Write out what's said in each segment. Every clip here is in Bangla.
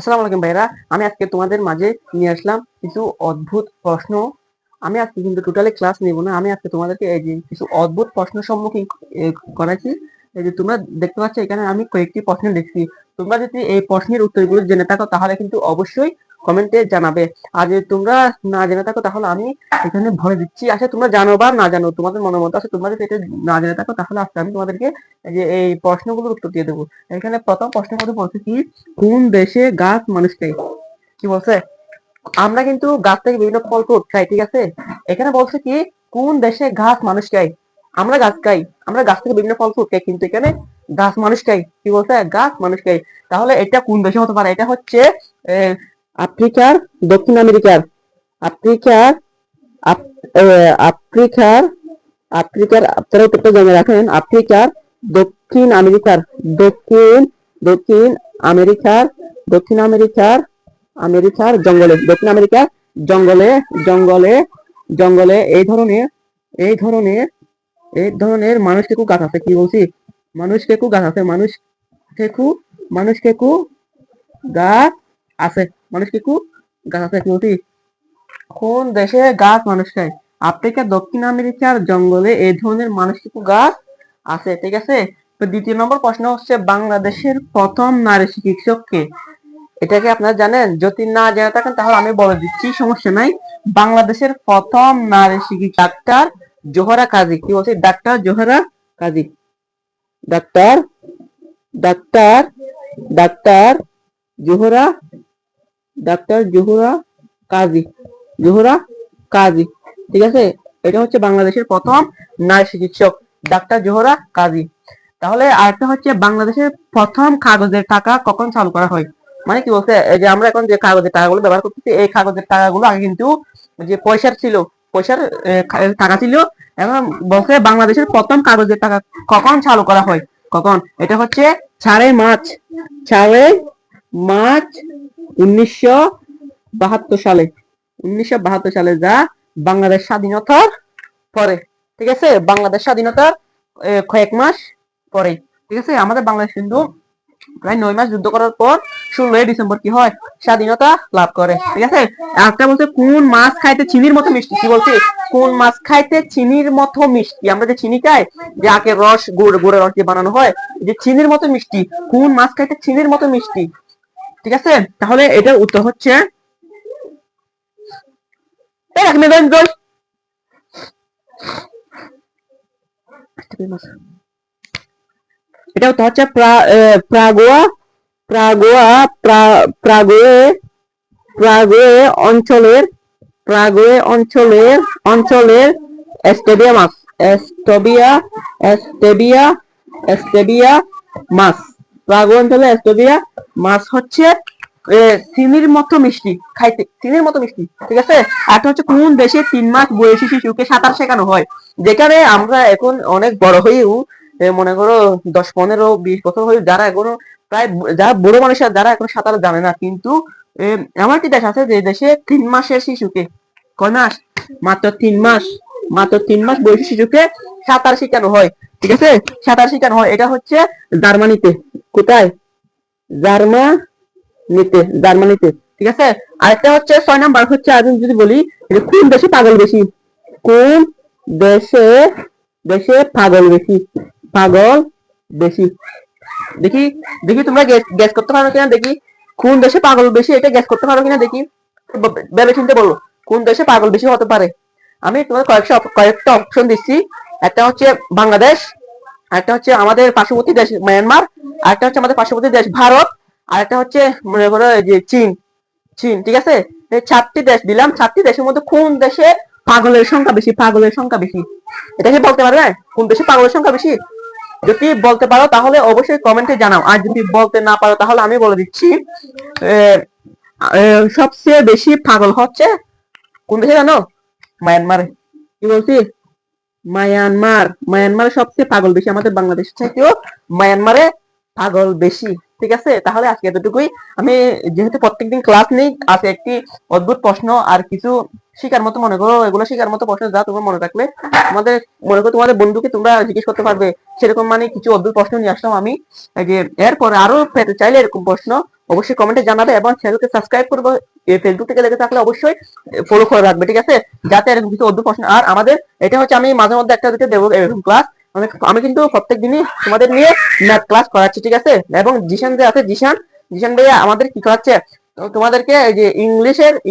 আসসালামু আলাইকুম ভাইরা। আমি আজকে তোমাদের মাঝে নিয়ে আসলাম কিছু অদ্ভুত প্রশ্ন। আমি আজকে কিন্তু টোটালি ক্লাস নিব না, আমি আজকে তোমাদেরকে এই যে কিছু অদ্ভুত প্রশ্ন সম্মুখীন এ, করাইছি। এই যে তোমরা দেখতে পাচ্ছ এখানে আমি কয়েকটি প্রশ্ন লিখছি। তোমরা যদি এই প্রশ্নের উত্তরগুলো জেনে থাকো তাহলে কিন্তু অবশ্যই কমেন্টে জানাবে। আর যদি তোমরা না জেনে থাকো তাহলে আমি এখানে বলে দিচ্ছি। আচ্ছা, তোমরা জানো বা না জানো তোমাদের মনের মতো আছে, তোমরা যদি এটা না জেনে থাকো তাহলে আজকে আমি তোমাদেরকে এই যে এই প্রশ্নগুলোর উত্তর দিয়ে দেবো। এখানে প্রথম প্রশ্নের মধ্যে বলছে কি, কোন দেশে গাছ মানুষ খায়? কি বলছে? আমরা কিন্তু গাছ থেকে বিভিন্ন ফল ফ্রুট খাই, ঠিক আছে? এখানে বলছে কি, কোন দেশে গাছ মানুষ খায়? আমরা গাছ খাই, আমরা গাছ থেকে বিভিন্ন ফল ফ্রুট খাই, কিন্তু এখানে গাছ মানুষ খাই। কি বলছে? গাছ মানুষ খাই। তাহলে এটা কোন দেশে হতে পারে? এটা হচ্ছে আহ, আফ্রিকার, দক্ষিণ আমেরিকার, আফ্রিকার, আফ্রিকার, আফ্রিকার, আপনারা উত্তরটা জেনে রাখেন। আফ্রিকার, দক্ষিণ আমেরিকার, দক্ষিণ দক্ষিণ আমেরিকার, দক্ষিণ আমেরিকার, আমেরিকার জঙ্গলে, দক্ষিণ আমেরিকার জঙ্গলে, জঙ্গলে, জঙ্গলে এই ধরনের মানুষ কেকু গাছ আছে। কি বলছি? মানুষ কেকু গাছ আছে, কেকু মানুষ কেকু গাছ আছে, মানুষ কেকু গাছ আছে। কি বলছি? কোন দেশে গাছ মানুষ খায়? আফ্রিকা, দক্ষিণ আমেরিকার জঙ্গলে এই ধরনের মানুষ কিছু গাছ আছে, ঠিক আছে? তো দ্বিতীয় নম্বর প্রশ্ন হচ্ছে, বাংলাদেশের প্রথম নারী চিকিৎসক কে? এটাকে আপনারা জানেন? যদি না জেনে থাকেন তাহলে আমি বলে দিচ্ছি, সমস্যা নাই। বাংলাদেশের প্রথম নারী চিকিৎসক ডাক্তার জোহরা কাজী। কি বলছি? Doctor Zohra Kazi. Doctor doctor doctor Zohra doctor Zohra Kazi, Zohra Kazi, ঠিক আছে? এটা হচ্ছে বাংলাদেশের প্রথম নারী চিকিৎসক, ডাক্তার জোহরা কাজী। তাহলে আরেকটা হচ্ছে, বাংলাদেশের প্রথম কাগজের টাকা কখন চালু করা হয়? মানে কি বলছে, এই যে আমরা এখন যে কাগজের টাকাগুলো ব্যবহার করতেছি, এই কাগজের টাকাগুলো আগে কিন্তু যে পয়সার ছিল, পয়সার টাকা ছিল। এখন বলছে বাংলাদেশের প্রথম কাগজের টাকা কখন চালু করা হয়? কখন? এটা হচ্ছে 4 মার্চ, 4 মার্চ 1972 সালে, 1972 সালে, যা বাংলাদেশ স্বাধীনতার পরে, ঠিক আছে? বাংলাদেশ স্বাধীনতার কয়েক মাস পরে, ঠিক আছে? আমাদের বাংলাদেশ কিন্তু প্রায় 9 মাস যুদ্ধ করার পর 16ই ডিসেম্বর কি হয়? স্বাধীনতা লাভ করে, ঠিক আছে? একটা বলছে, কোন মাছ খাইতে চিনির মতো মিষ্টি? কি বলছে? কোন মাছ খাইতে চিনির মতো মিষ্টি? আমরা যে চিনি খাই, যে আখের রস, গুড়ের রস দিয়ে বানানো হয়, যে চিনির মতো মিষ্টি, কোন মাছ খাইতে চিনির মতো মিষ্টি? ঠিক আছে? তাহলে এটার উত্তর হচ্ছে, এটা উত্তর হচ্ছে প্রাগোয়া, প্রাগোয়া, প্রাগোয়ে, প্রাগোয়ে অঞ্চলের, প্রাগোয়ে অঞ্চলের, অঞ্চলের এস্টেবিয়া মাছ, এস্টোবিয়া, এস্টেবিয়া, এস্টেবিয়া মাছ। প্রাগো অঞ্চলে এস্টোবিয়া মাছ হচ্ছে চিনির মতো মিষ্টি, খাইতে চিনির মতো মিষ্টি, ঠিক আছে? আর হচ্ছে, কোন দেশে 3 মাস বয়সী শিশুকে সাঁতার শেখানো হয়? যেখানে আমরা এখন অনেক বড় হয়েও, মনে করো 10, 15, 20 বছর হয়ে, যারা এখনো প্রায়, যারা বুড়ো মানুষরা, যারা এখন সাঁতার জানে না, কিন্তু এমন একটি দেশ আছে যে দেশে 3 মাসের শিশুকে, কয় মাস? মাত্র 3 মাস, মাত্র 3 মাস বয়সী শিশুকে সাঁতার শেখানো হয়, ঠিক আছে? সাঁতার শেখানো হয়, এটা হচ্ছে জার্মানিতে। কোথায়? জার্মানিতে, ঠিক আছে? আরেকটা হচ্ছে 6 নাম্বার হচ্ছে, আমি যদি বলি, কোন দেশে পাগল বেশি? কোন দেশে দেশে পাগল বেশি? পাগল বেশি। দেখি, দেখি তোমরা গ্যাস করতে পারো কিনা, দেখি কোন দেশে পাগল বেশি, এটা গ্যাস করতে পারো কিনা দেখি। ভেবে চিন্তে বলো, কোন দেশে পাগল বেশি হতে পারে? আমি তোমার কয়েকটা অপশন দিচ্ছি। একটা হচ্ছে বাংলাদেশ, আরেকটা হচ্ছে আমাদের পার্শ্ববর্তী দেশ মায়ানমার, আরেকটা হচ্ছে আমাদের পার্শ্ববর্তী দেশ ভারত, আরেকটা হচ্ছে মনে করো যে চীন, চীন, ঠিক আছে? এই 4টি দেশ দিলাম, 4টি দেশের মধ্যে কোন দেশে পাগলের সংখ্যা বেশি? পাগলের সংখ্যা বেশি, এটা কি বলতে পারবে? কোন দেশে পাগলের সংখ্যা বেশি? যদি বলতে পারো তাহলে অবশ্যই কমেন্টে জানাও, আর যদি বলতে না পারো তাহলে আমি বলে দিচ্ছি। সবচেয়ে বেশি পাগল হচ্ছে কোন দেশে জানো? মায়ানমারে। কি বলছি? মায়ানমার, মায়ানমারে সবচেয়ে পাগল বেশি, আমাদের বাংলাদেশ থেকেও মায়ানমারে পাগল বেশি, ঠিক আছে? তাহলে আজকে এতটুকুই। আমি যেহেতু প্রত্যেকদিন ক্লাস নেই, আছে একটি অদ্ভুত প্রশ্ন আর কিছু শিকার মতো, মনে করো এগুলো শিকার মতো প্রশ্ন, যা তোমার মনে রাখলে তোমাদের, মনে করো তোমাদের বন্ধুকে তোমরা জিজ্ঞেস করতে পারবে, সেরকম মানে কিছু অদ্ভুত প্রশ্ন নিয়ে আসলাম আমি। যে এরপরে আরো পেতে চাইলে এরকম প্রশ্ন অবশ্যই কমেন্টে জানাবে এবং চ্যানেলকে সাবস্ক্রাইব করবে। ফেসবুক থেকে দেখে থাকলে অবশ্যই ফলো করে রাখবে, ঠিক আছে, যাতে এরকম কিছু অদ্ভুত প্রশ্ন। আর আমাদের এটা হচ্ছে আমি মাঝে মধ্যে একটা দুটো দেবো এরকম ক্লাস। আমি কিন্তু প্রত্যেক দিনই তোমাদের নিয়ে ম্যাথ ক্লাস করাচ্ছি, ঠিক আছে। এবং জিশান যে আছে, জিশান জিশান ভাইয়া আমাদের কি করাচ্ছে, তো তোমাদেরকে এই যে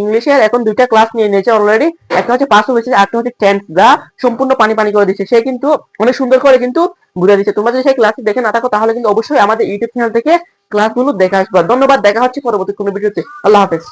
ইংলিশের এখন দুইটা ক্লাস নিয়ে নিয়েছে অলরেডি। একটা হচ্ছে পাস হয়েছে, একটা হচ্ছে টেন্স, যা সম্পূর্ণ পানি পানি করে দিচ্ছে। সে কিন্তু অনেক সুন্দর করে কিন্তু বুঝে দিচ্ছে। তোমরা যদি সেই ক্লাসটি দেখে না থাকো তাহলে কিন্তু অবশ্যই আমাদের ইউটিউব চ্যানেল থেকে ক্লাসগুলো দেখে আসবা। ধন্যবাদ, দেখা হচ্ছে পরবর্তী কোনো ভিডিওতে। আল্লাহ হাফেজ।